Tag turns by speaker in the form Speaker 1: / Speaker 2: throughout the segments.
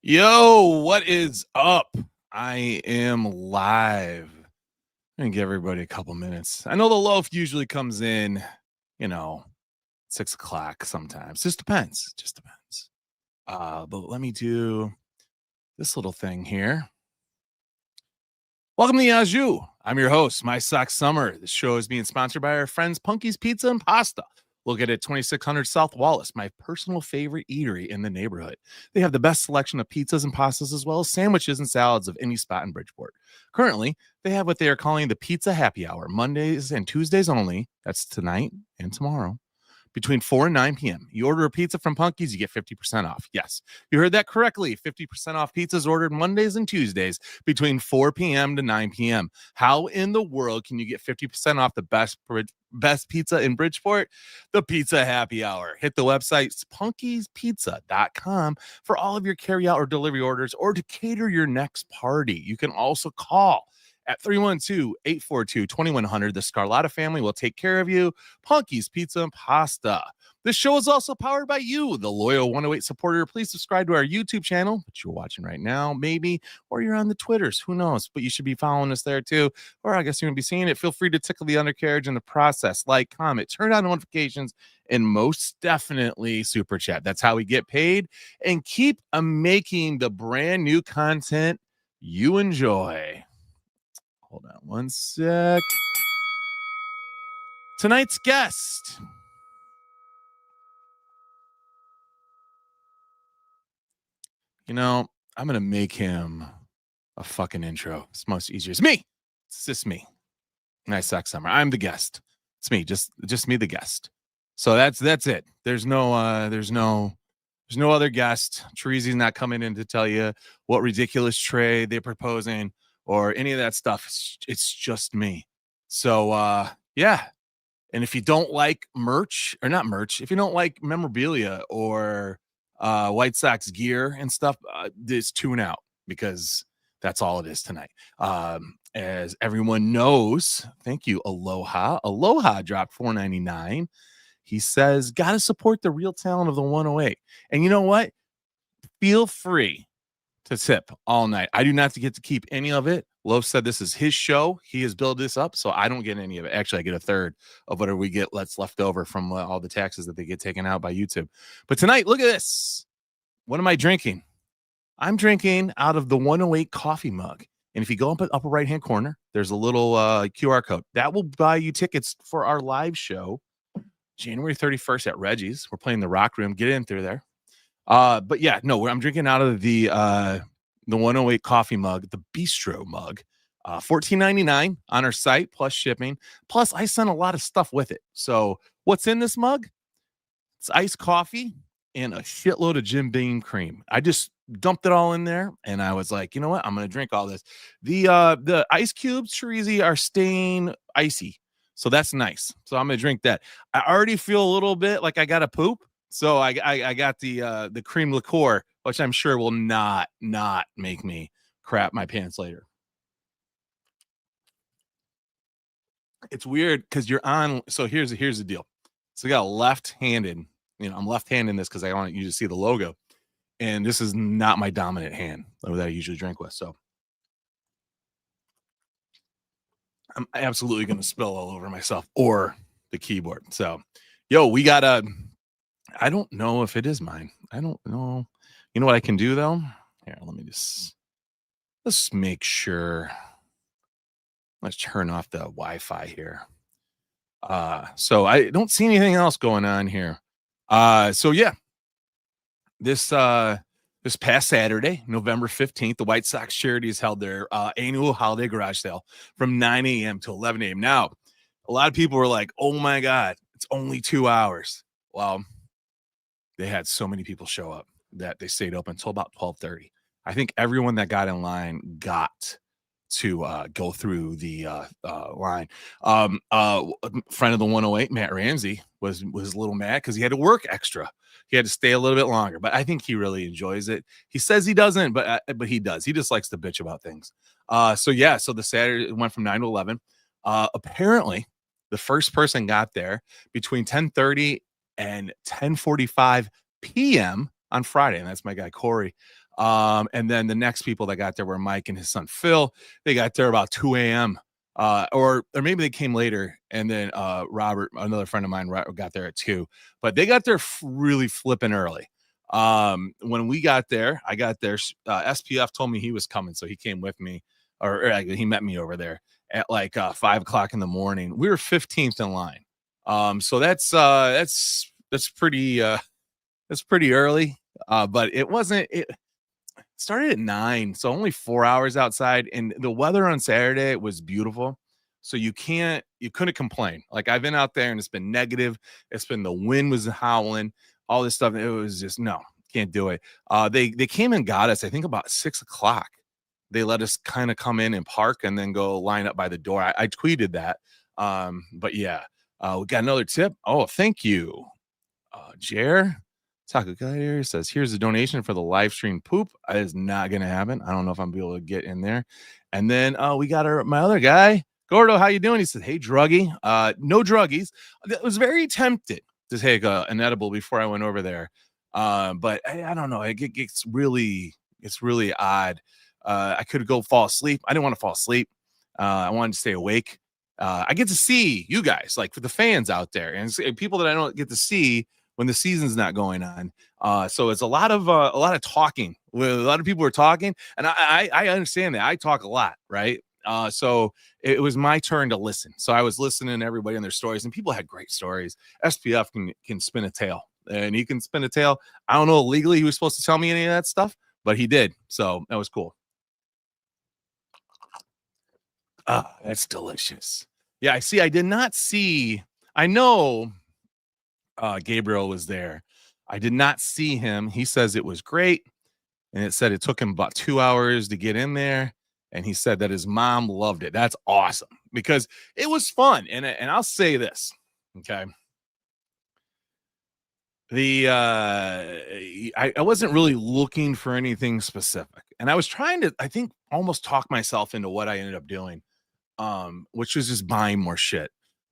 Speaker 1: Yo, what is up? I am live. I'm gonna give everybody a couple minutes. I know the loaf usually comes in, 6 o'clock sometimes. Just depends. But let me do this little thing here. Welcome to Yazoo. I'm your host, My Sox Summer. This show is being sponsored by our friends Punky's Pizza and Pasta. Located at 2600 South Wallace, my personal favorite eatery in the neighborhood. They have the best selection of pizzas and pastas as well as sandwiches and salads of any spot in Bridgeport. Currently, they have what they are calling the Pizza Happy Hour, Mondays and Tuesdays only. That's tonight and tomorrow. Between 4 and 9 p.m. You order a pizza from Punky's, you get 50% off. Yes, you heard that correctly. 50% off pizzas ordered Mondays and Tuesdays between 4 p.m. to 9 p.m. How in the world can you get 50% off the best pizza in Bridgeport? The Pizza Happy Hour. Hit the website punkie'spizza.com for all of your carry-out or delivery orders or to cater your next party. You can also call at 312-842-2100. The Scarlatta family will take care of you. Punky's Pizza and Pasta. This show is also powered by you, the loyal 108 supporter. Please subscribe to our YouTube channel, which you're watching right now, maybe, or you're on the Twitters. Who knows? But you should be following us there too. Or I guess you're going to be seeing it. Feel free to tickle the undercarriage in the process. Like, comment, turn on notifications, and most definitely super chat. That's how we get paid and keep making the brand new content you enjoy. Hold on one sec. Tonight's guest. I'm going to make him a fucking intro. It's most easier. It's me. It's just me. Nice Sox Summer. I'm the guest. It's me. Just me, the guest. So that's it. There's no other guest. Charities not coming in to tell you what ridiculous trade they're proposing or any of that stuff. It's just me. So, yeah. And if you don't like merch, or not merch, if you don't like memorabilia or White Sox gear and stuff, just tune out because that's all it is tonight. As everyone knows, thank you, Aloha. Aloha dropped $4.99. He says, gotta support the real talent of the 108. And you know what? Feel free to tip all night. I do not get to keep any of it. Loaf said this is his show. He has built this up, so I don't get any of it. Actually, I get a third of whatever we get left over from all the taxes that they get taken out by YouTube. But tonight, look at this. What am I drinking? I'm drinking out of the 108 coffee mug. And if you go up in the upper right-hand corner, there's a little QR code. That will buy you tickets for our live show, January 31st at Reggie's. We're playing the Rock Room. Get in through there. But yeah, no, I'm drinking out of the 108 coffee mug, the bistro mug, $14.99 on our site plus shipping. Plus, I sent a lot of stuff with it. So what's in this mug? It's iced coffee and a shitload of Jim Beam cream. I just dumped it all in there, and I was like, you know what? I'm gonna drink all this. The ice cubes, Charities, are staying icy, so that's nice. So I'm gonna drink that. I already feel a little bit like I gotta poop. So I got the cream liqueur, which I'm sure will not make me crap my pants later. It's weird because you're on. So here's the deal. So I got left-handed. I'm left-handed in this because I want you to see the logo, and this is not my dominant hand that I usually drink with. So I'm absolutely going to spill all over myself or the keyboard. So, we got a. I don't know if it is mine. I don't know. You know what I can do though? Here, let's make sure. Let's turn off the Wi-Fi here. So I don't see anything else going on here. So yeah, this past Saturday, November 15th, the White Sox Charities held their annual holiday garage sale from 9 a.m. to 11 a.m. Now, a lot of people were like, "Oh my God, it's only 2 hours." Well, they had so many people show up that they stayed open until about 12:30. I think everyone that got in line got to go through the line. Friend of the 108, Matt Ramsey, was a little mad because he had to work extra. He had to stay a little bit longer, but I think he really enjoys it. He says he doesn't, but he does. He just likes to bitch about things. So the Saturday went from 9 to 11. Apparently, the first person got there between 10:30 and 10:45 p.m. on Friday, and that's my guy Corey. And then the next people that got there were Mike and his son Phil. They got there about 2 a.m. Or maybe they came later, and then Robert, another friend of mine, got there at 2. But they got there really flipping early. When we got there, I got there. SPF told me he was coming, so he came with me, or he met me over there at like 5 o'clock in the morning. We were 15th in line. So that's pretty early. But it wasn't. It started at 9, so only 4 hours outside, and the weather on Saturday was beautiful. So you couldn't complain. Like, I've been out there and it's been negative. The wind was howling, all this stuff. It was just, no, can't do it. They came and got us, I think about 6 o'clock. They let us kind of come in and park and then go line up by the door. I tweeted that. But yeah, we got another tip. Oh, thank you. Jer Taco Guy says, here's a donation for the live stream poop. That is not going to happen. I don't know if I'm able to get in there. And then we got my other guy, Gordo. How you doing? He said, hey, druggie. No druggies. I was very tempted to take an edible before I went over there. But I don't know. It's really odd. I could go fall asleep. I didn't want to fall asleep. I wanted to stay awake. I get to see you guys, like, for the fans out there and people that I don't get to see when the season's not going on. So it's a lot of talking. A lot of people are talking, and I understand that. I talk a lot, right? So it was my turn to listen. So I was listening to everybody and their stories, and people had great stories. SPF can spin a tale, and he can spin a tale. I don't know legally he was supposed to tell me any of that stuff, but he did. So that was cool. That's delicious. Yeah, I see. I did not see. I know Gabriel was there. I did not see him. He says it was great, and it said it took him about 2 hours to get in there, and he said that his mom loved it. That's awesome because it was fun. And I'll say this, okay? I wasn't really looking for anything specific, and I was trying to, I think, almost talk myself into what I ended up doing, which was just buying more shit.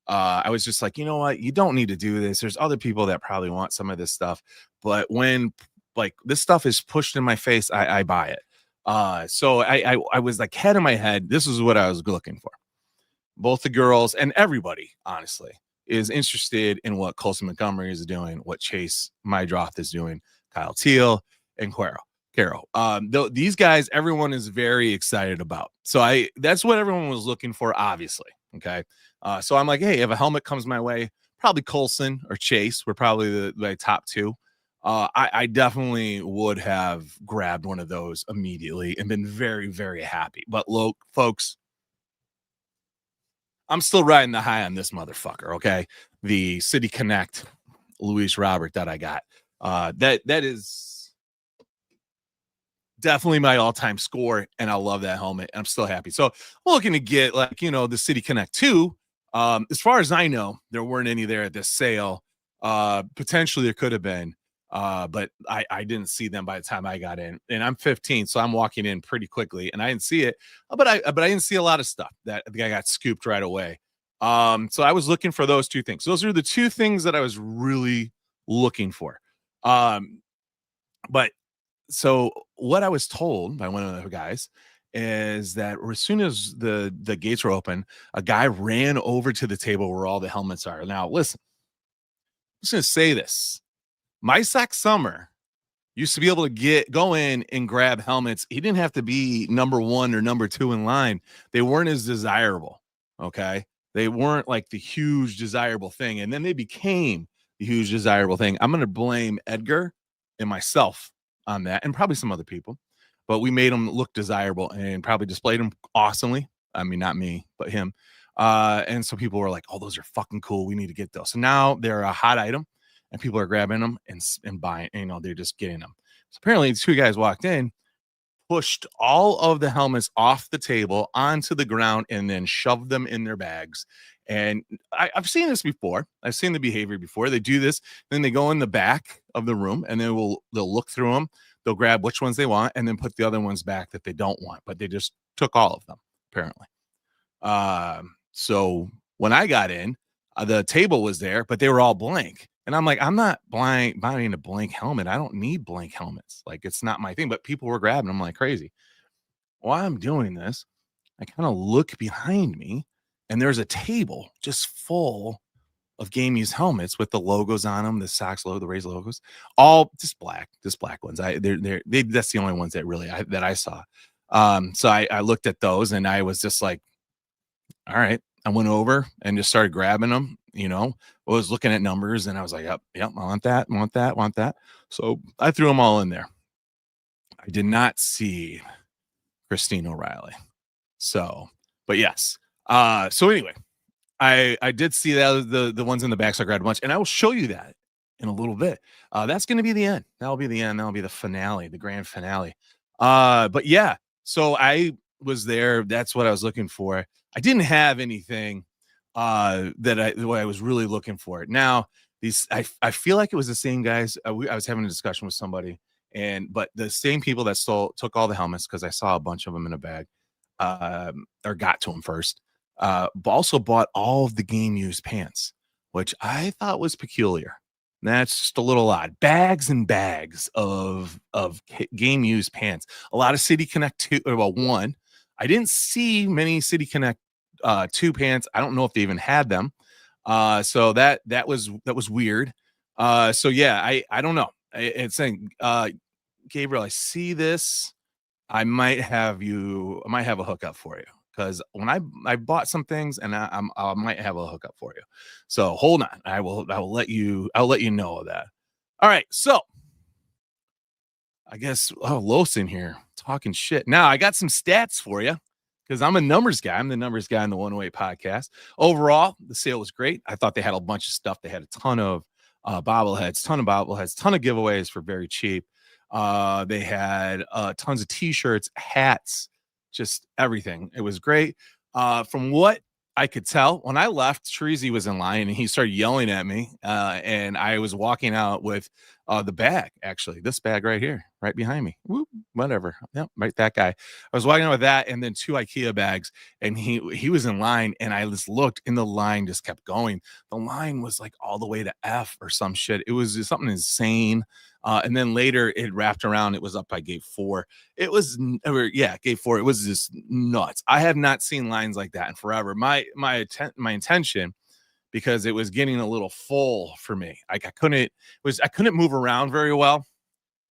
Speaker 1: I was just like, you know what? You don't need to do this. There's other people that probably want some of this stuff. But when, like, this stuff is pushed in my face, I buy it. So I was like, head in my head, this is what I was looking for. Both the girls and everybody, honestly, is interested in what Colson Montgomery is doing, what Chase Mydroth is doing, Kyle Teal, and Carol. These guys, everyone is very excited about. So that's what everyone was looking for, obviously. Okay. So I'm like, hey, if a helmet comes my way, probably Colson or Chase were probably the top two. I definitely would have grabbed one of those immediately and been very, very happy. But look, folks, I'm still riding the high on this motherfucker. Okay. The City Connect Luis Robert that I got. That is definitely my all-time score, and I love that helmet, and I'm still happy. So I'm looking to get, like, the City Connect 2. As far as I know, there weren't any there at this sale. Potentially there could have been, but I didn't see them by the time I got in, and I'm 15, so I'm walking in pretty quickly, and I didn't see it, but I didn't see a lot of stuff that the guy got scooped right away. So I was looking for those two things. Those are the two things that I was really looking for. But so what I was told by one of the guys is that as soon as the gates were open, a guy ran over to the table where all the helmets are. Now, listen, I'm just going to say this. My Sox Summer used to be able to go in and grab helmets. He didn't have to be number 1 or number 2 in line. They weren't as desirable. Okay. They weren't like the huge desirable thing. And then they became the huge desirable thing. I'm going to blame Edgar and myself on that, and probably some other people, but we made them look desirable and probably displayed them awesomely. I mean, not me, but him. And so people were like, oh, those are fucking cool. We need to get those. So now they're a hot item, and people are grabbing them and buying, they're just getting them. So apparently 2 guys walked in, pushed all of the helmets off the table onto the ground and then shoved them in their bags. And I've seen this before. I've seen the behavior before. They do this, then they go in the back of the room and they'll look through them. They'll grab which ones they want and then put the other ones back that they don't want, but they just took all of them, apparently. So when I got in, the table was there, but they were all blank. And I'm like, I'm not buying a blank helmet. I don't need blank helmets. Like, it's not my thing. But people were grabbing them like crazy. While I'm doing this, I kind of look behind me, and there's a table just full of game used helmets with the logos on them, the Sox logo, the Rays logos, all just black ones. That's the only ones that really that I saw. So I looked at those, and I was just like, all right. I went over and just started grabbing them, I was looking at numbers and I was like, yep, I want that. So I threw them all in there. I did not see Christine O'Reilly. So, but yes. So anyway, I did see that the ones in the back, so I grabbed a bunch, and I will show you that in a little bit. That's going to be the end. That'll be the end. That'll be the finale, the grand finale. But yeah, so I was there. That's what I was looking for. I didn't have anything what I was really looking for. Now, I feel like it was the same guys. I was having a discussion with somebody, but the same people that took all the helmets, because I saw a bunch of them in a bag, or got to them first. Also bought all of the game used pants, which I thought was peculiar. That's just a little odd. Bags and bags of game used pants. A lot of City Connect 2, well, 1. I didn't see many City Connect 2 pants. I don't know if they even had them. So that was weird. So yeah, I don't know. It's saying, Gabriel, I see this. I might have a hookup for you, because when I bought some things, and I might have a hookup for you. So hold on. I'll let you know of that. All right. So I guess, Los in here talking shit. Now I got some stats for you, because I'm a numbers guy. I'm the numbers guy in the 108 podcast. Overall, the sale was great. I thought they had a bunch of stuff. They had a ton of bobbleheads, ton of giveaways for very cheap. They had tons of t-shirts, hats, just everything. It was great. From what I could tell, when I left, Treasy was in line and he started yelling at me. And I was walking out with the bag, actually, this bag right here, right behind me. Whoop, whatever. Yep, right, that guy. I was walking out with that and then 2 IKEA bags, and he was in line, and I just looked, and the line just kept going. The line was like all the way to F or some shit. It was just something insane. And then later it wrapped around. It was up by gate 4. It was, gate 4. It was just nuts. I have not seen lines like that in forever. My intention, because it was getting a little full for me. Like I couldn't move around very well.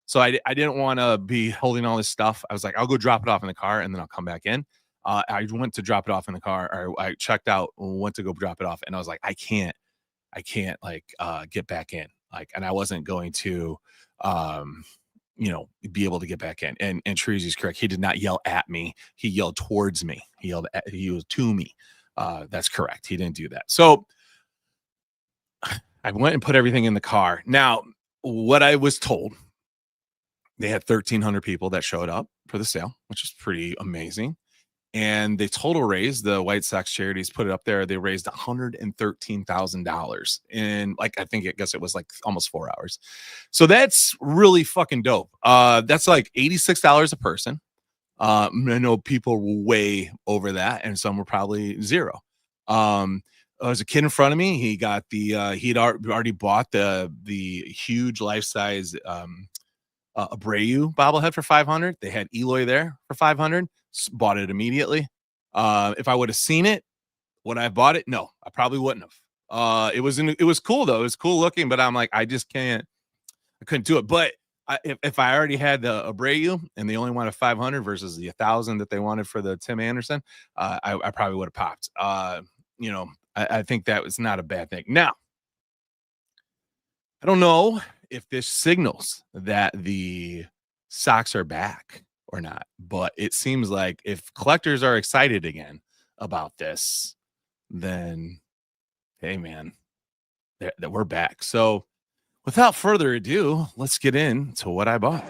Speaker 1: So I didn't want to be holding all this stuff. I was like, I'll go drop it off in the car and then I'll come back in. I went to drop it off in the car, or I checked out, went to go drop it off, and I was like, I can't get back in. Like, and I wasn't going to, be able to get back in. And Treasy's correct. He did not yell at me. He yelled towards me. He was to me. That's correct. He didn't do that. So I went and put everything in the car. Now, what I was told, they had 1,300 people that showed up for the sale, which is pretty amazing. And they total raised, the White Sox Charities put it up there, they raised $113,000 in, like, I guess it was like almost 4 hours. So that's really fucking dope. That's like $86 a person. I know people were way over that, and some were probably zero. There's a kid in front of me. He got he'd already bought the huge life-size Abreu bobblehead for $500. They had Eloy there for $500. Bought it immediately. If I would have seen it, would I have bought it? No, I probably wouldn't have. It was cool though. It was cool looking, but I'm like, I couldn't do it. But if I already had the Abreu and they only wanted 500 versus the 1,000 that they wanted for the Tim Anderson, I probably would have popped. I think that was not a bad thing. Now, I don't know if this signals that the Sox are back or not, but it seems like if collectors are excited again about this, then hey man, that we're back. So without further ado, let's get into what I bought.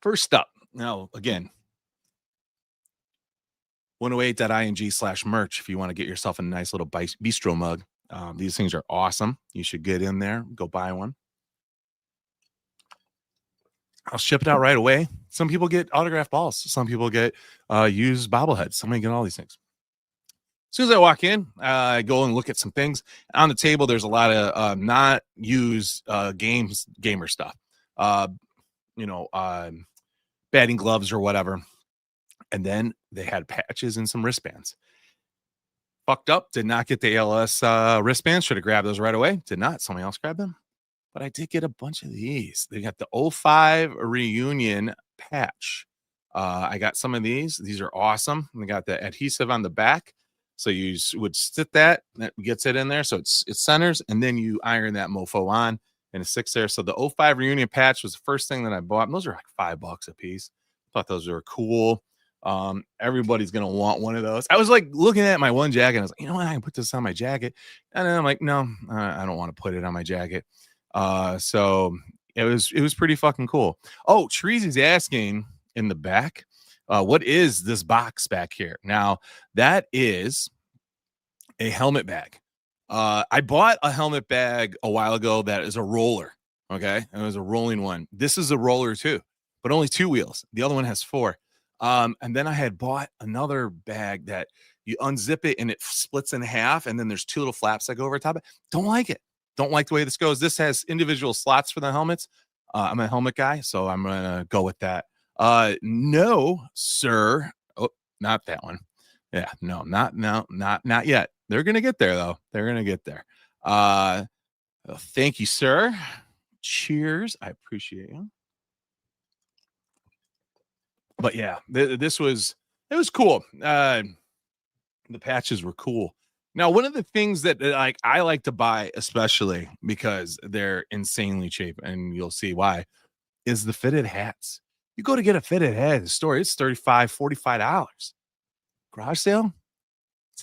Speaker 1: First up, now again, 108.ing/merch if you want to get yourself a nice little bistro mug. These things are awesome. You should get in there, go buy one. I'll ship it out right away. Some people get autographed balls. Some people get used bobbleheads. Somebody get all these things. As soon as I walk in, I go and look at some things. On the table, there's a lot of not used gamer stuff. Batting gloves or whatever. And then they had patches and some wristbands. Fucked up. Did not get the ALS wristbands. Should have grabbed those right away. Did not. Somebody else grabbed them. But I did get a bunch of these. They got the 05 reunion patch. I got some of these. These are awesome. We got the adhesive on the back. So you would sit that gets it in there. So it centers, and then you iron that mofo on and it sticks there. So the 05 reunion patch was the first thing that I bought. And those are like $5 a piece. Thought those were cool. Everybody's gonna want one of those. I was like looking at my one jacket. And I was like, you know what? I can put this on my jacket. And then I'm like, no, I don't want to put it on my jacket. So it was pretty fucking cool. Oh, Treasy's asking in the back, what is this box back here? Now that is a helmet bag. I bought a helmet bag a while ago that is a roller. Okay, it was a rolling one. This is a roller too, but only 2 wheels. The other one has 4. And then I had bought another bag that you unzip it and it splits in half, and then there's 2 little flaps that go over top of it. Don't like it. Don't like the way this goes. This has individual slots for the helmets. I'm a helmet guy, so I'm gonna go with that. No, sir. Oh, not that one. Yeah, no, not yet. They're gonna get there though. They're gonna get there. Thank you, sir. Cheers. I appreciate you. But yeah, it was cool. The patches were cool. Now, one of the things that I like to buy, especially because they're insanely cheap, and you'll see why, is the fitted hats. You go to get a fitted hat at the store, it's $35, $45. Garage sale,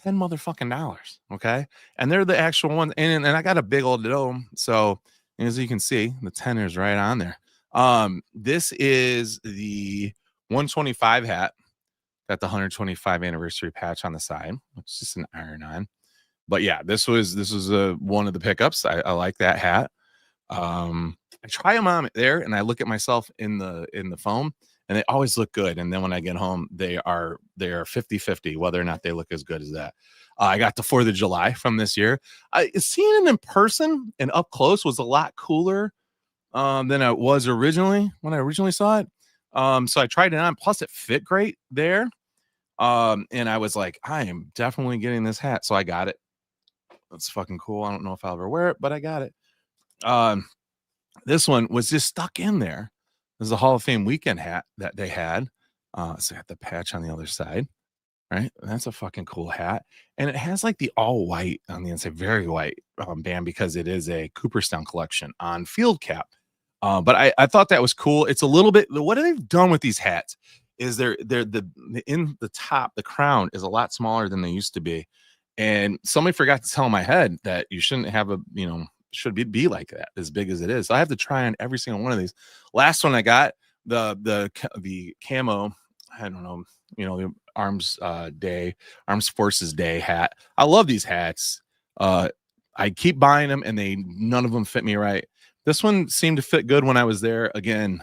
Speaker 1: $10 motherfucking dollars. Okay. And they're the actual ones. And I got a big old dome. So as you can see, the tenor is right on there. This is the 125 hat. Got the 125 anniversary patch on the side. It's just an iron on. But yeah, this was one of the pickups. I like that hat. I try them on there and I look at myself in the foam, and they always look good. And then when I get home, they are 50-50 whether or not they look as good as that. I got the 4th of July from this year. Seeing it in person and up close was a lot cooler than it was originally when I originally saw it. So I tried it on. Plus, it fit great there. And I was like, I am definitely getting this hat. So I got it. That's fucking cool. I don't know if I'll ever wear it, but I got it. This one was just stuck in there. This is a Hall of Fame weekend hat that they had. So I got the patch on the other side, right? That's a fucking cool hat. And it has like the all white on the inside, very white band, because it is a Cooperstown collection on field cap. But I thought that was cool. It's a little bit, what they've done with these hats is they're in the top, the crown is a lot smaller than they used to be. And somebody forgot to tell my head that you shouldn't have should be like that, as big as it is. So I have to try on every single one of these. Last one I got, the camo, I don't know, the Arms Forces Day hat. I love these hats. I keep buying them and none of them fit me right. This one seemed to fit good when I was there. Again,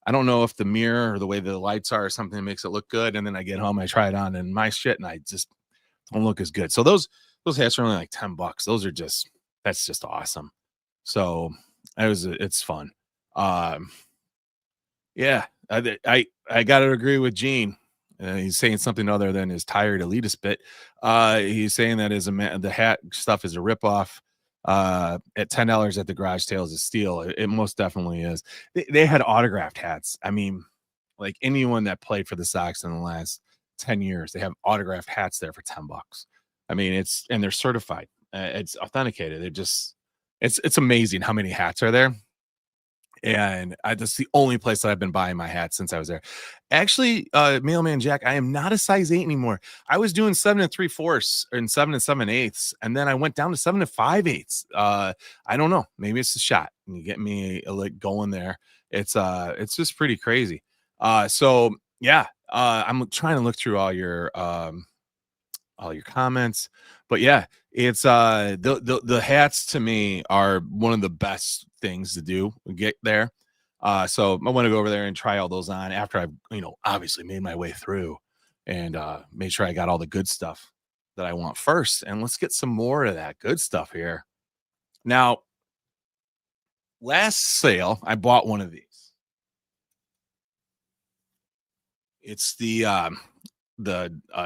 Speaker 1: I don't know if the mirror or the way the lights are or something that makes it look good. And then I get home, I try it on and my shit, and I just don't look as good. So those hats are only like $10. That's just awesome. So it's fun. Yeah, I got to agree with Gene. He's saying something other than his tired elitist bit. He's saying that the hat stuff is a ripoff. At $10 at the garage sales is steal. It most definitely is. They had autographed hats. I mean, like anyone that played for the Sox in the last 10 years, they have autographed hats there for $10. I mean, and they're certified. It's authenticated. It's amazing how many hats are there. And that's the only place that I've been buying my hats since I was there. Actually, Mailman Jack, I am not a size 8 anymore. I was doing 7 3/4 and 7 7/8, and then I went down to 7 5/8. I don't know. Maybe it's a shot. And you get me like going there. It's just pretty crazy. So yeah, I'm trying to look through all your comments. But yeah, it's the hats to me are one of the best things to do get there. So I want to go over there and try all those on after I've obviously made my way through and made sure I got all the good stuff that I want first. And let's get some more of that good stuff here. Now, last sale, I bought one of these. It's the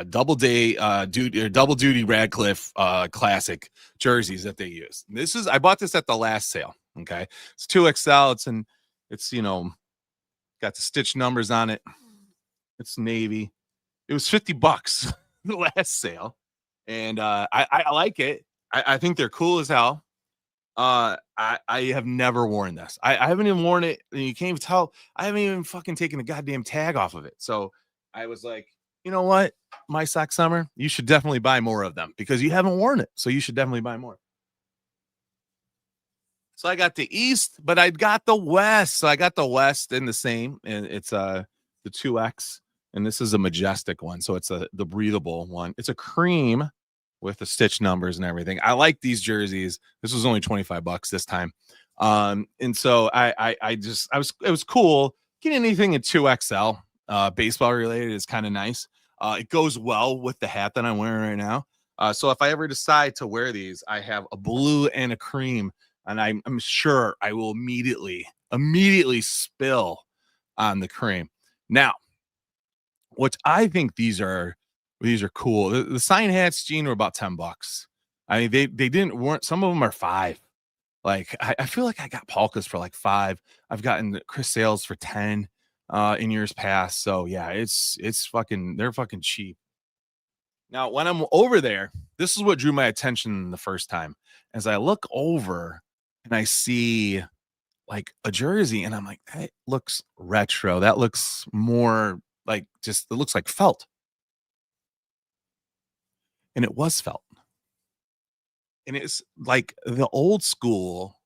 Speaker 1: double day duty or double duty Radcliffe classic jerseys that they use. I bought this at the last sale. Okay. It's 2XL. It's got the stitch numbers on it. It's navy. It was $50 the last sale. And I like it. I think they're cool as hell. I have never worn this. I haven't even worn it. And you can't even tell. I haven't even fucking taken the goddamn tag off of it. So I was like, you know what? My Sox Summer, you should definitely buy more of them because you haven't worn it. So you should definitely buy more. So I got the East, but I got the West. So I got the West in the same, and it's the 2X, and this is a majestic one. So it's the breathable one. It's a cream with the stitch numbers and everything. I like these jerseys. This was only $25 this time. And so it was cool. Getting anything in 2XL, baseball related is kind of nice. It goes well with the hat that I'm wearing right now. So if I ever decide to wear these, I have a blue and a cream, and I'm sure I will immediately spill on the cream. Now, what I think these are cool. The sign hats, Gene, were about $10. I mean, weren't some of them are 5. Like I feel like I got Polkas for like 5. I've gotten Chris Sales for 10 in years past. So yeah, they're fucking cheap. Now, when I'm over there, this is what drew my attention the first time. As I look over and I see like a jersey, and I'm like, that looks retro. That looks more like it looks like felt. And it was felt. And it's like the old school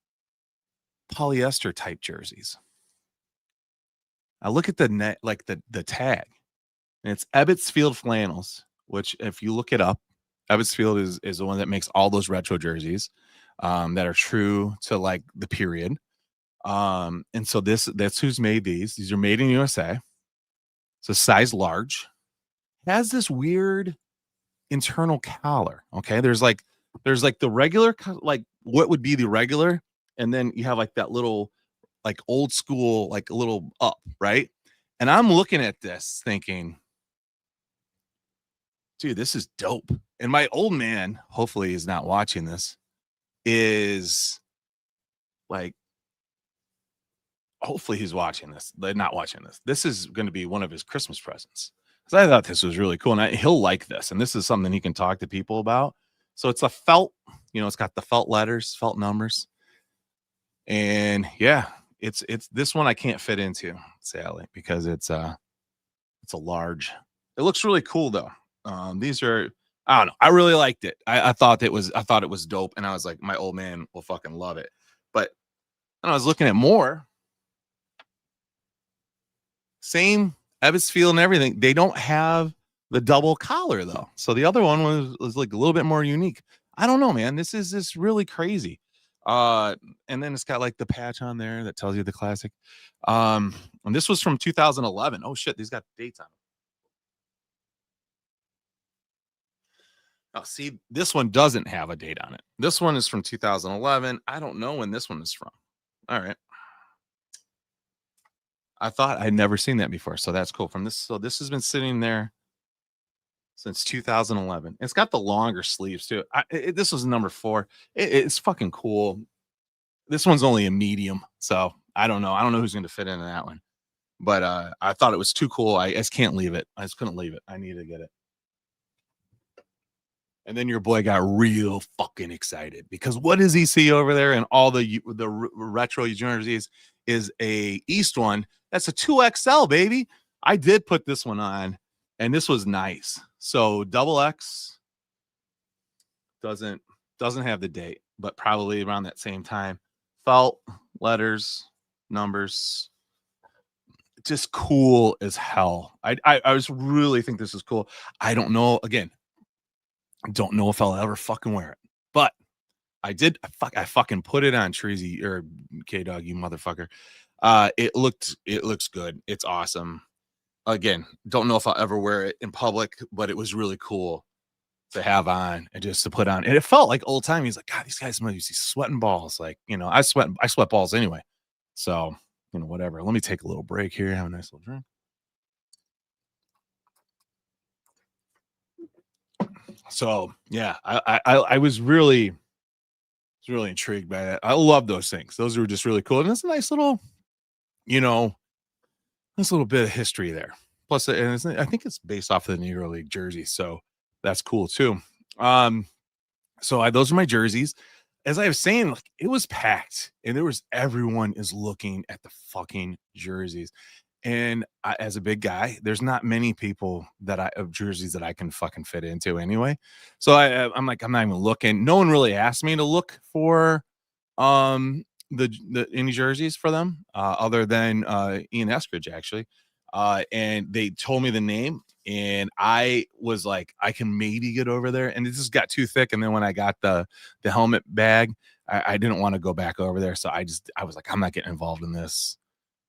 Speaker 1: polyester type jerseys. I look at the net, like the tag, and it's Ebbets Field flannels, which if you look it up, Ebbets Field is the one that makes all those retro jerseys that are true to like the period. And so that's who's made these. These are made in USA. It's a size large. It has this weird internal collar. Okay. There's like the regular, like what would be the regular, and then you have like that little like old school, like a little up, right? And I'm looking at this thinking, dude, this is dope. And my old man, hopefully he's not watching this, is like, hopefully he's watching this. They're not watching this. This is going to be one of his Christmas presents. Because I thought this was really cool. And he'll like this. And this is something he can talk to people about. So it's a felt, it's got the felt letters, felt numbers. And yeah, it's this one I can't fit into, Sally, because it's a large. It looks really cool though. These are, I don't know. I really liked it. I thought it was dope. And I was like, my old man will fucking love it. But I was looking at more. Same Ebbets Field and everything. They don't have the double collar though. So the other one was like a little bit more unique. I don't know, man. This is just really crazy. And then it's got like the patch on there that tells you the classic. And this was from 2011. Oh shit, these got dates on them. Oh, see, this one doesn't have a date on it. This one is from 2011. I don't know when this one is from. All right. I thought I'd never seen that before, so that's cool. So this has been sitting there since 2011. It's got the longer sleeves too. This was number 4. It's fucking cool. This one's only a medium, so I don't know. I don't know who's going to fit into that one. But I thought it was too cool. I just can't leave it. I just couldn't leave it. I needed to get it. And then your boy got real fucking excited because what does he see over there and all the retro jerseys is a East one. That's a 2XL, baby. I did put this one on, and this was nice. So double X doesn't have the date, but probably around that same time. Felt letters, numbers, just cool as hell. I was really think this is cool. I don't know. Again, don't know if I'll ever fucking wear it, but I did. I fucking put it on Treasy or K Dog, you motherfucker. It looks good. It's awesome. Again, don't know if I'll ever wear it in public, but it was really cool to have on and just to put on. And it felt like old time. He's like, God, these guys must be sweating balls. Like, I sweat balls anyway. So, whatever. Let me take a little break here, have a nice little drink. So yeah, I was really intrigued by that. I love those things. Those were just really cool. And it's a nice little, nice little bit of history there. Plus, I think it's based off of the Negro League jersey. So that's cool too. So those are my jerseys. As I was saying, like, it was packed and everyone is looking at the fucking jerseys. And as a big guy, there's not many people of jerseys that I can fucking fit into anyway. So I'm like, I'm not even looking. No one really asked me to look for the any jerseys for them other than Ian Eskridge actually. And they told me the name, and I was like, I can maybe get over there. And it just got too thick. And then when I got the helmet bag, I didn't want to go back over there. So I was like, I'm not getting involved in this.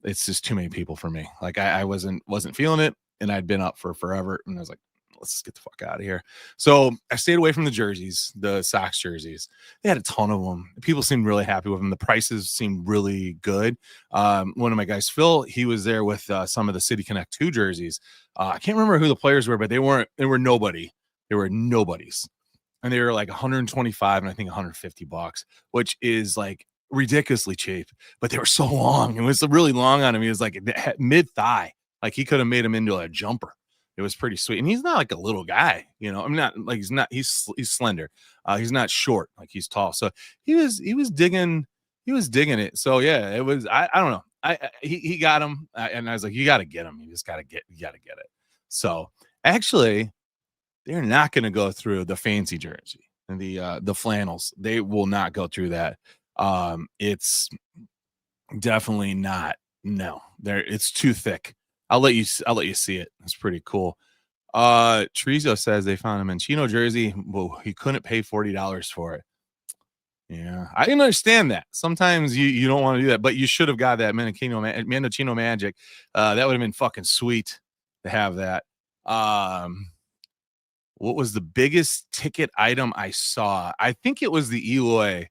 Speaker 1: It's just too many people for me. Like I wasn't feeling it, and I'd been up for forever, and I was like, let's just get the fuck out of here. So I stayed away from the jerseys, the Sox jerseys. They had a ton of them. People seemed really happy with them. The prices seemed really good. One of my guys, Phil, he was there with some of the City Connect 2 jerseys. I can't remember who the players were, but they were nobody. They were nobodies. And they were like 125 and I think $150, which is like ridiculously cheap, but they were so long. It was really long on him. He was like mid thigh. Like he could have made him into a jumper. It was pretty sweet. And he's not like a little guy, I'm not like, he's slender. He's not short, like he's tall. So he was digging it. So yeah, it was, I don't know. He got him. And I was like, you got to get him. You got to get it. So actually they're not going to go through the fancy jersey and the flannels. They will not go through that. It's definitely not. No, it's too thick. I'll let you see it. It's pretty cool. Trezo says they found him in Chino jersey. Well, he couldn't pay $40 for it. Yeah, I didn't understand that. Sometimes you don't want to do that, but you should have got that Mendocino Magic. That would have been fucking sweet to have that. What was the biggest ticket item I saw? I think it was the Eloy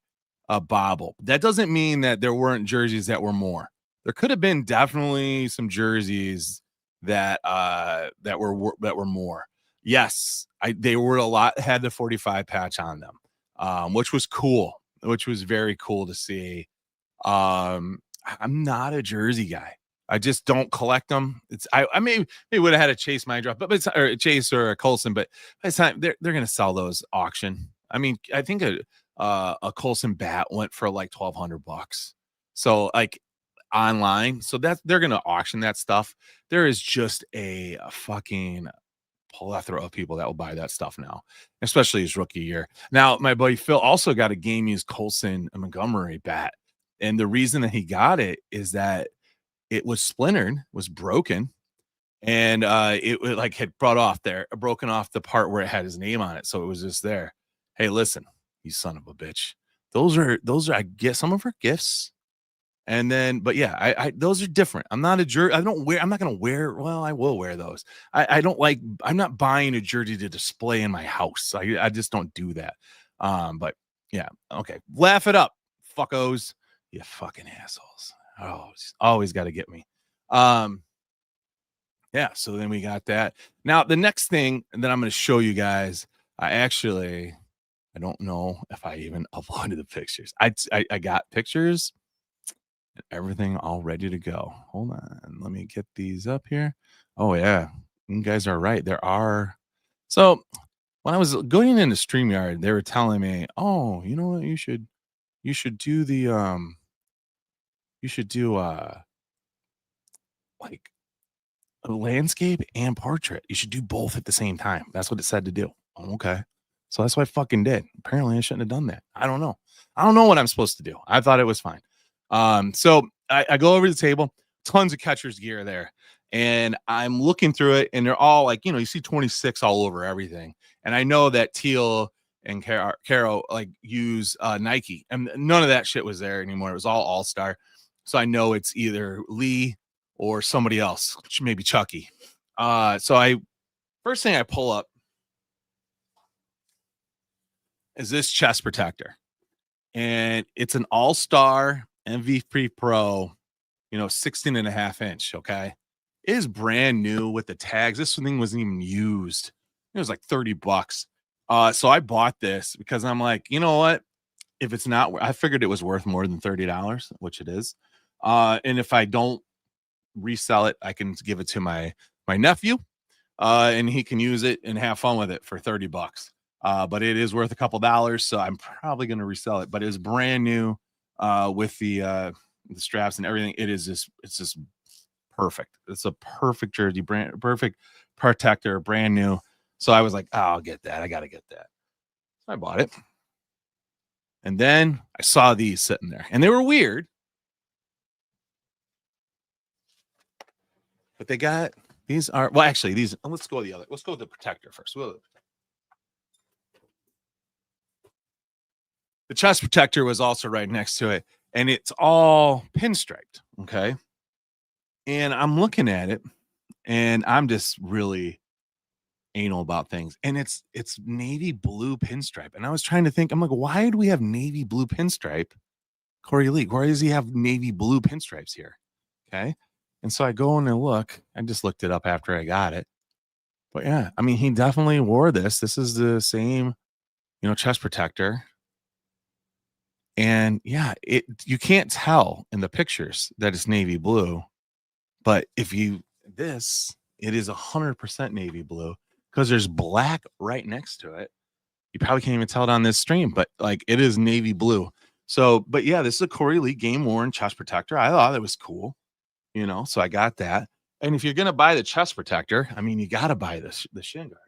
Speaker 1: bobble. That doesn't mean that there weren't jerseys that were more. There could have been definitely some jerseys that were more. Yes, they were a lot, had the 45 patch on them, which was cool, which was very cool to see. I'm not a jersey guy. I just don't collect them. I maybe would have had a Chase my drop, but it's or a Chase or a Colson, but by the time they're going to sell those auction. I mean, I think a Colson bat went for like $1,200. So like online, so that they're going to auction that stuff. There is just a fucking plethora of people that will buy that stuff now, especially his rookie year. Now, my buddy Phil also got a game used Colson Montgomery bat, and the reason that he got it is that it was splintered, was broken, and it like had broken off the part where it had his name on it, so it was just there. Hey, listen, you son of a bitch. Those are I get some of her gifts. And then, but yeah, I those are different. I'm not a jersey. I'm not going to wear. Well, I will wear those. I'm not buying a jersey to display in my house. I just don't do that. But yeah. Okay. Laugh it up, fuckos. You fucking assholes. Oh, always got to get me. Yeah. So then we got that. Now, the next thing that I'm going to show you guys, I don't know if I even uploaded the pictures. I got pictures. Everything all ready to go. Hold on, let me get these up here. Oh yeah, you guys are right. There are. So when I was going into StreamYard, they were telling me, "Oh, you know what? You should do the you should do like a landscape and portrait. You should do both at the same time." That's what it said to do. Okay, so that's what I fucking did. Apparently, I shouldn't have done that. I don't know. I don't know what I'm supposed to do. I thought it was fine. So I go over to the table. tons of catcher's gear there. And I'm looking through it, and they're all like, you see 26 all over everything. And I know that Teal and Caro like use Nike, and none of that shit was there anymore. It was all Star. So I know it's either Lee or somebody else, maybe Chucky. So first thing I pull up is this chest protector, and it's an all-star MVP Pro, 16.5-inch. Okay. It is brand new with the tags. This thing wasn't even used. It was like $30. So I bought this because I'm like, you know what? If it's not, I figured it was worth more than $30, which it is. And if I don't resell it, I can give it to my nephew, and he can use it and have fun with it for $30. But it is worth a couple dollars, so I'm probably going to resell it. But it's brand new with the straps and everything. It's just perfect. It's a perfect jersey, perfect protector, brand new. So I was like, oh, I'll get that. I got to get that. So I bought it. And then I saw these sitting there, and they were weird. But let's go with the protector first. The chest protector was also right next to it, and it's all pinstriped. Okay. And I'm looking at it, and I'm just really anal about things. And it's navy blue pinstripe. And I was trying to think, I'm like, why do we have navy blue pinstripe? Corey Lee, why does he have navy blue pinstripes here? Okay. And so I go in and look. I just looked it up after I got it. But yeah, I mean, he definitely wore this. This is the same, chest protector. And yeah, you can't tell in the pictures that it's navy blue. But it is 100% navy blue because there's black right next to it. You probably can't even tell it on this stream, but like it is navy blue. So, but yeah, this is a Corey Lee game worn chest protector. I thought it was cool, so I got that. And if you're going to buy the chest protector, I mean, you got to buy the shin guards.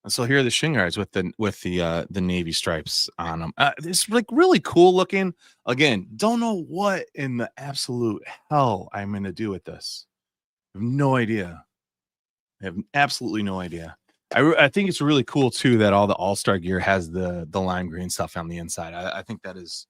Speaker 1: And so here are the shin guards with the navy stripes on them. It's like really cool looking. Again, don't know what in the absolute hell I'm going to do with this. I have no idea. I have absolutely no idea. I think it's really cool too that all the all-star gear has the lime green stuff on the inside. I think it's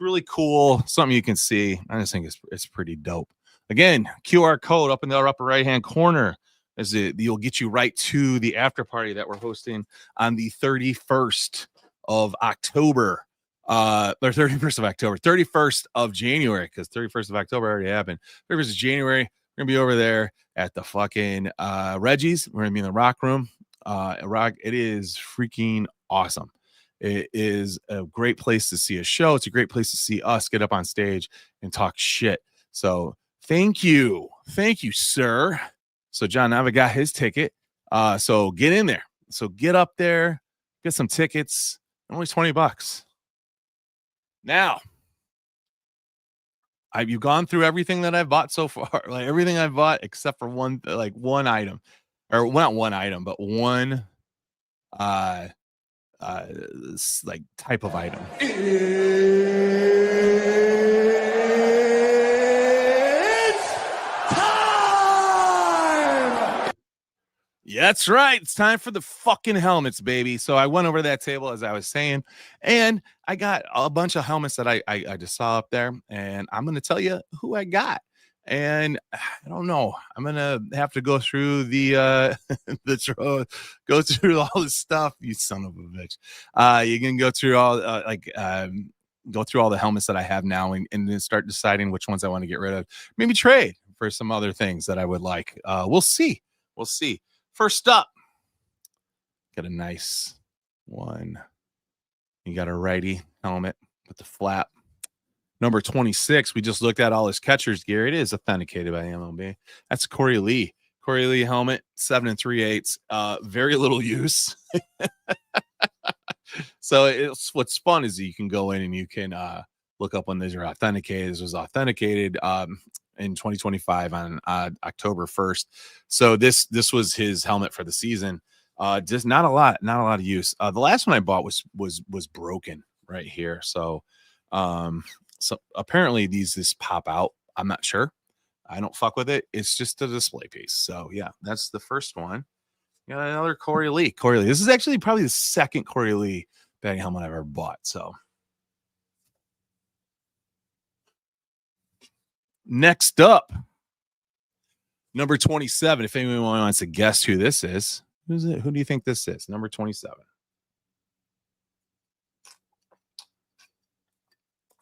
Speaker 1: really cool. Something you can see. I just think it's pretty dope. Again, QR code up in the upper right-hand corner. You'll get you right to the after party that we're hosting on the 31st of October. Or 31st of October, 31st of January, because 31st of October already happened. 31st of January, we're gonna be over there at the fucking Reggie's. We're gonna be in the Rock Room. It is freaking awesome. It is a great place to see a show. It's a great place to see us get up on stage and talk shit. So thank you, sir. So John Nava got his ticket. So get in there. So get up there, get some tickets. Only $20. Now, you've gone through everything that I've bought so far, like everything I've bought except for one item, or not one item, but one like type of item. Yeah, that's right. It's time for the fucking helmets, baby. So I went over to that table, as I was saying, and I got a bunch of helmets that I just saw up there, and I'm going to tell you who I got. And I don't know. I'm going to have to go through go through all this stuff, you son of a bitch. You can go through go through all the helmets that I have now and then start deciding which ones I want to get rid of. Maybe trade for some other things that I would like. We'll see. First up, got a nice one. You got a righty helmet with the flap. Number 26, we just looked at all his catcher's gear. It is authenticated by the MLB. That's Corey Lee. Corey Lee helmet, 7 3/8. Very little use. So what's fun is you can go in and you can look up when these are authenticated. This was authenticated in 2025 on October 1st. So this was his helmet for the season. Just not a lot of use. The last one I bought was broken right here. So So apparently these just pop out. I'm not sure. I don't fuck with it. It's just a display piece. So yeah, that's the first one. Got another Corey Lee. Corey Lee. This is actually probably the second Corey Lee batting helmet I've ever bought. So next up, number 27. If anyone wants to guess who this is, who's it? Who do you think this is? Number 27.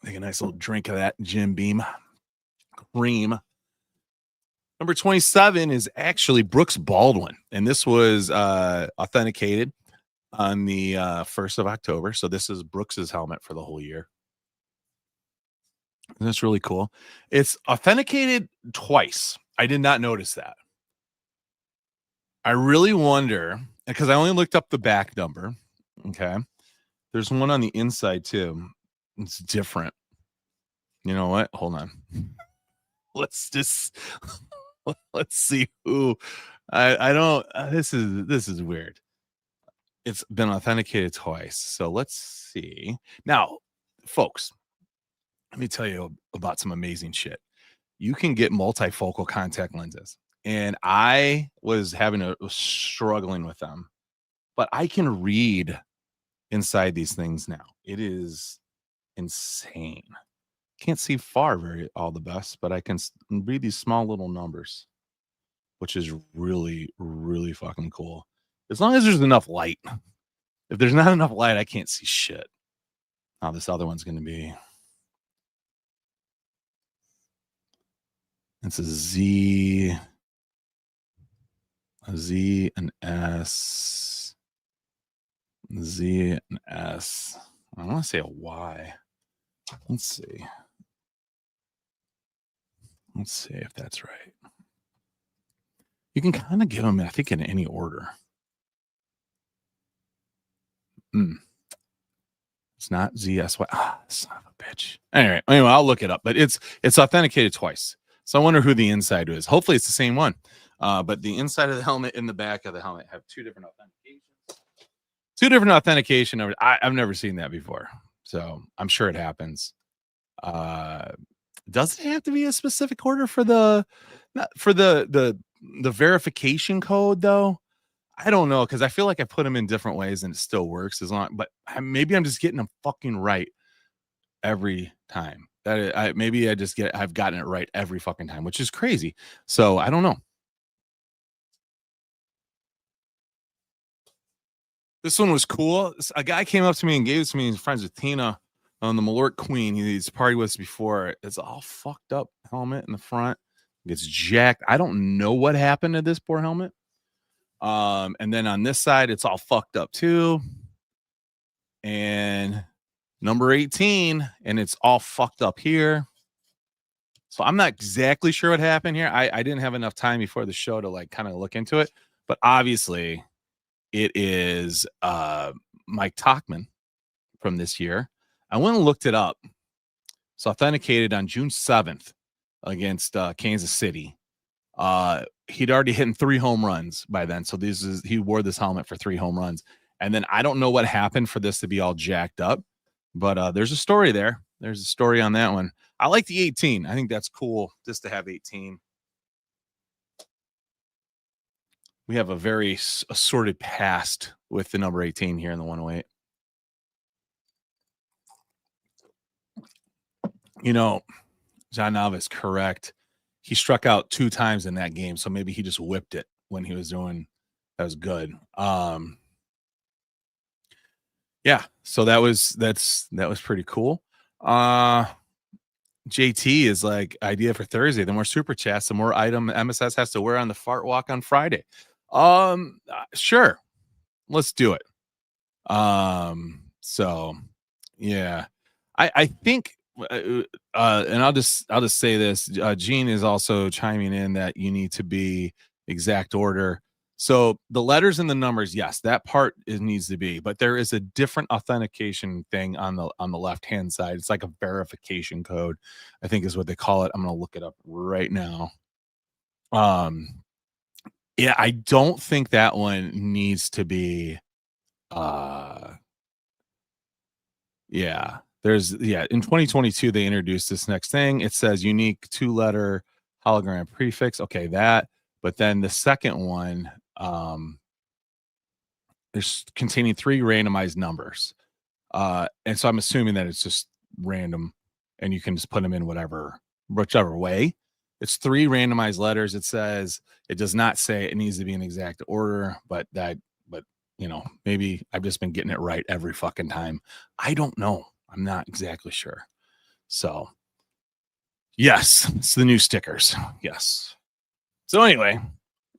Speaker 1: Take a nice little drink of that Jim Beam cream. Number 27 is actually Brooks Baldwin, and this was authenticated on the 1st of October. So this is Brooks's helmet for the whole year. And that's really cool. It's authenticated twice. I did not notice that. I really wonder, because I only looked up the back number. Okay. There's one on the inside too. It's different. You know what? Hold on. Let's see who. I don't. This is weird. It's been authenticated twice. So let's see. Now, folks, let me tell you about some amazing shit. You can get multifocal contact lenses, and I was struggling with them, but I can read inside these things now. It is insane. Can't see far all the best, but I can read these small little numbers, which is really, really fucking cool. As long as there's enough light. If there's not enough light, I can't see shit. How this other one's going to be. It's a Z, an S, Z, an S. I want to say a Y. Let's see. Let's see if that's right. You can kind of get them, I think, in any order. It's not ZSY. Son of a bitch. Anyway, I'll look it up, but it's authenticated twice. So I wonder who the inside is. Hopefully it's the same one. But the inside of the helmet and the back of the helmet have two different authentications. Two different authentication. I've never seen that before. So I'm sure it happens. Does it have to be a specific order for the verification code though? I don't know, because I feel like I put them in different ways and it still works but maybe I'm just getting them fucking right every time. I've gotten it right every fucking time, which is crazy. So I don't know. This one was cool. A guy came up to me and gave it to me. He's friends with Tina on the Malort Queen. He's partied with us before. It's all fucked up helmet in the front. It's jacked. I don't know what happened to this poor helmet. And then on this side, it's all fucked up too. And number 18, and it's all fucked up here. So I'm not exactly sure what happened here. I didn't have enough time before the show to like kind of look into it, but obviously it is Mike Tauchman from this year. I went and looked it up. It's authenticated on June 7th against Kansas City. He'd already hit 3 home runs by then. So he wore this helmet for 3 home runs. And then I don't know what happened for this to be all jacked up, but there's a story there. There's a story on that one. I like the 18. I think that's cool just to have 18. We have a very assorted past with the number 18 here in the 108. You know, John Nava's correct. He struck out 2 times in that game, so maybe he just whipped it when he was doing. That was good. Yeah, so that was pretty cool. JT is like, idea for Thursday. The more super chats, the more item MSS has to wear on the fart walk on Friday. Sure, let's do it. So yeah, I think. And I'll just say this. Gene is also chiming in that you need to be exact order. So the letters and the numbers, yes, that part needs to be, but there is a different authentication thing on the left hand side. It's like a verification code, I think is what they call it. I'm gonna look it up right now. Yeah, I don't think that one needs to be. Yeah. There's in 2022 they introduced this next thing. It says unique 2-letter hologram prefix. Okay, that. But then the second one, there's containing 3 randomized numbers. And so I'm assuming that it's just random and you can just put them in whichever way. It's 3 randomized letters. It says it does not say it needs to be in exact order, but maybe I've just been getting it right every fucking time. I don't know. I'm not exactly sure. So, yes, it's the new stickers. Yes. So anyway,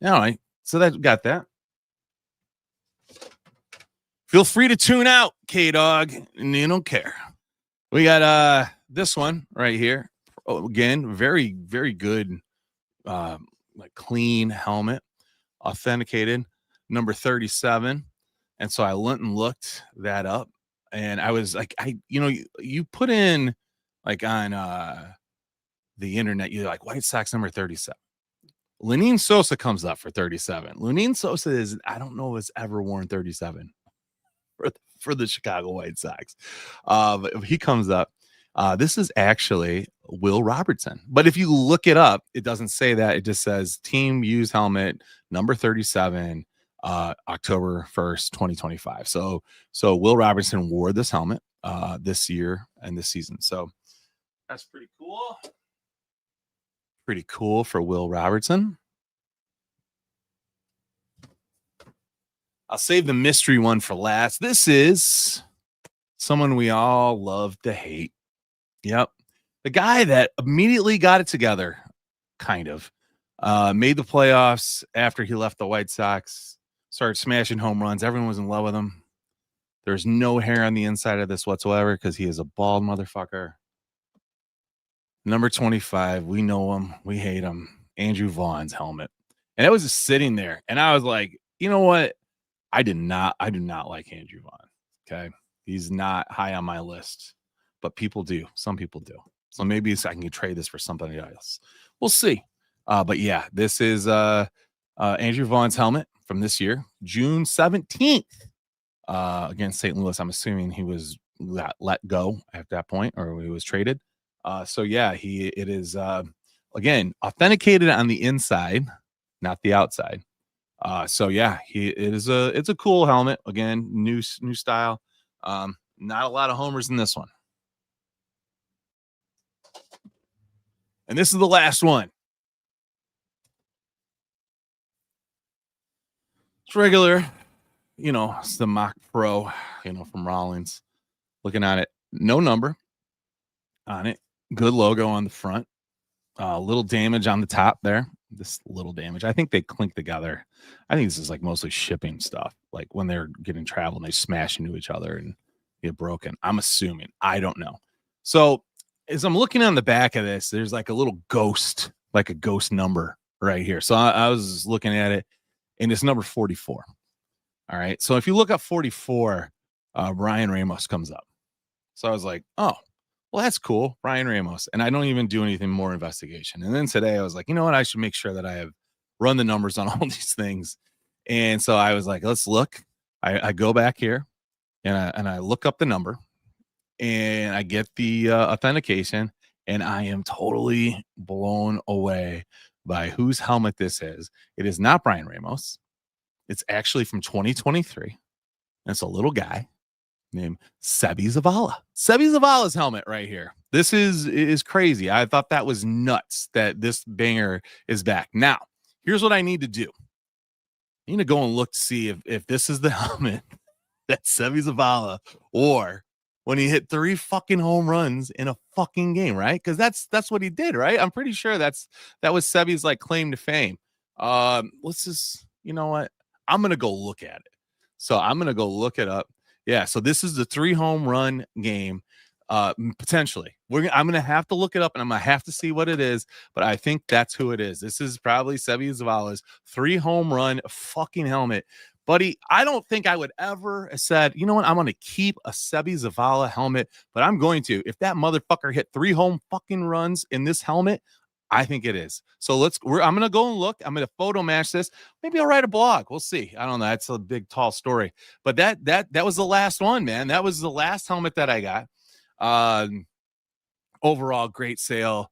Speaker 1: all right. So that got that. Feel free to tune out, K-Dog, and you don't care. We got this one right here. Oh, again, very, very good, like clean helmet, authenticated, number 37. And so I went and looked that up, and I was like, you put in like on the internet, you're like White Sox number 37. Lenyn Sosa comes up for 37. Lenyn Sosa I don't know if it's ever worn 37 for the Chicago White Sox. But he comes up. This is actually Will Robertson. But if you look it up, it doesn't say that. It just says team use helmet number 37, October 1st, 2025. So Will Robertson wore this helmet this year and this season. So that's pretty cool. Pretty cool for Will Robertson. I'll save the mystery one for last. This is someone we all love to hate. Yep. The guy that immediately got it together, kind of. Made the playoffs after he left the White Sox, started smashing home runs. Everyone was in love with him. There's no hair on the inside of this whatsoever because he is a bald motherfucker. Number 25, we know him. We hate him. Andrew Vaughn's helmet. And it was just sitting there. And I was like, you know what? I do not like Andrew Vaughn. Okay. He's not high on my list, but people do. Some people do. So maybe I can trade this for somebody else. We'll see. But yeah, this is Andrew Vaughn's helmet from this year, June 17th, against St. Louis. I'm assuming he was let go at that point, or he was traded. So yeah, it is again authenticated on the inside, not the outside. So yeah, it's a cool helmet. Again, new style. Not a lot of homers in this one. And this is the last one. It's regular, it's the Mock Pro, from Rollins. Looking at it, no number on it. Good logo on the front. Little damage on the top there. This little damage. I think they clink together. I think this is like mostly shipping stuff. Like when they're getting travel and they smash into each other and get broken. I'm assuming. I don't know. So as I'm looking on the back of this, there's like a little ghost, like a ghost number right here. So I was looking at it, and it's number 44. All right. So if you look up 44, Brian Ramos comes up. So I was like, oh, well, that's cool. Brian Ramos. And I don't even do anything more investigation. And then today I was like, you know what? I should make sure that I have run the numbers on all these things. And so I was like, let's look. I go back here and I look up the number and I get the authentication, and I am totally blown away by whose helmet this is. It is not Brian Ramos. It's actually from 2023. And it's a little guy named Sebi Zavala. Sebi Zavala's helmet right here. This is crazy. I thought that was nuts that this banger is back. Now, here's what I need to do. I need to go and look to see if this is the helmet that Sebi Zavala wore when he hit 3 fucking home runs in a fucking game, right? Because that's what he did, right? I'm pretty sure that was Sebi's like claim to fame. Let's just, you know what? I'm gonna go look at it. So I'm gonna go look it up. Yeah, so this is the 3 home run game. Potentially. I'm gonna have to look it up, and I'm gonna have to see what it is, but I think that's who it is. This is probably Sebi Zavala's 3 home run fucking helmet. Buddy, I don't think I would ever have said, you know what, I'm gonna keep a Sebi Zavala helmet, but I'm going to. If that motherfucker hit 3 home fucking runs in this helmet, I think it is. So I'm going to go and look. I'm going to photo match this. Maybe I'll write a blog. We'll see. I don't know. That's a big, tall story. But that was the last one, man. That was the last helmet that I got. Overall, great sale.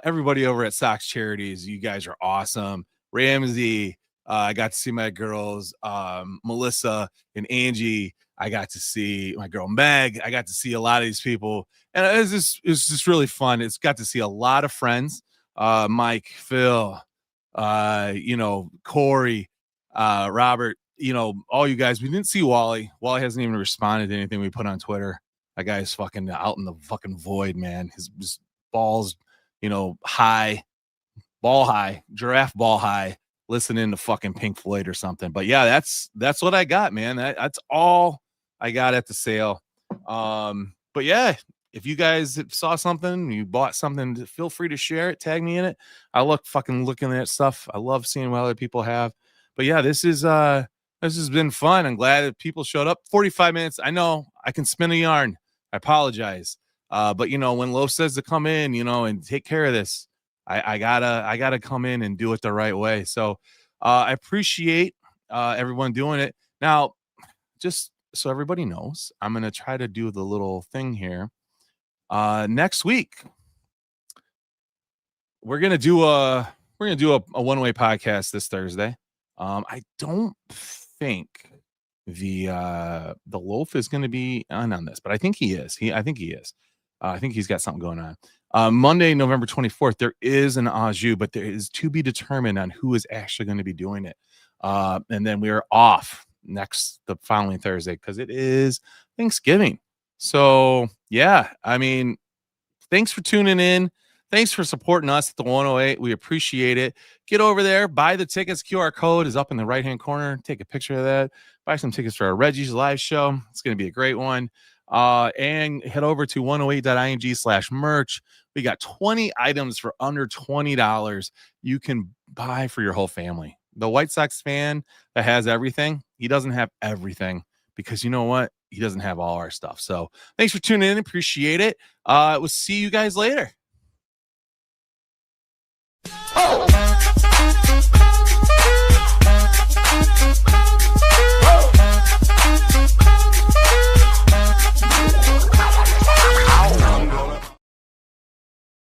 Speaker 1: Everybody over at Sox Charities, you guys are awesome. Ramsey, I got to see my girls, Melissa and Angie. I got to see my girl Meg. I got to see a lot of these people, and it's just really fun. It's got to see a lot of friends, Mike, Phil, Corey, Robert, all you guys. We didn't see Wally. Wally hasn't even responded to anything we put on Twitter. That guy's fucking out in the fucking void, man. His balls, high, ball high, giraffe ball high, listening to fucking Pink Floyd or something. But yeah, that's what I got, man. That's all I got at the sale. But yeah, if you guys saw something, you bought something, feel free to share it, tag me in it. I looking at stuff. I love seeing what other people have. But yeah, this has been fun. I'm glad that people showed up. 45 minutes. I know I can spin a yarn. I apologize. But when Loaf says to come in, and take care of this, I gotta come in and do it the right way. So I appreciate everyone doing it. Now, just so everybody knows, I'm gonna try to do the little thing here. Next week, we're gonna do a one-way podcast this Thursday. I don't think the Loaf is going to be on this, but I think he is. I think he is. I think he's got something going on. Monday, November 24th, there is an au jus, but there is to be determined on who is actually going to be doing it. And then we are off the following Thursday because it is Thanksgiving. So yeah, I mean, thanks for tuning in. Thanks for supporting us at the 108. We appreciate it. Get over there, buy the tickets. QR code is up in the right-hand corner. Take a picture of that. Buy some tickets for our Reggie's live show. It's going to be a great one. And head over to 108.ing/merch. We got 20 items for under $20 you can buy for your whole family. The White Sox fan that has everything, he doesn't have everything because you know what? He doesn't have all our stuff. So thanks for tuning in. Appreciate it. We'll see you guys later. Oh!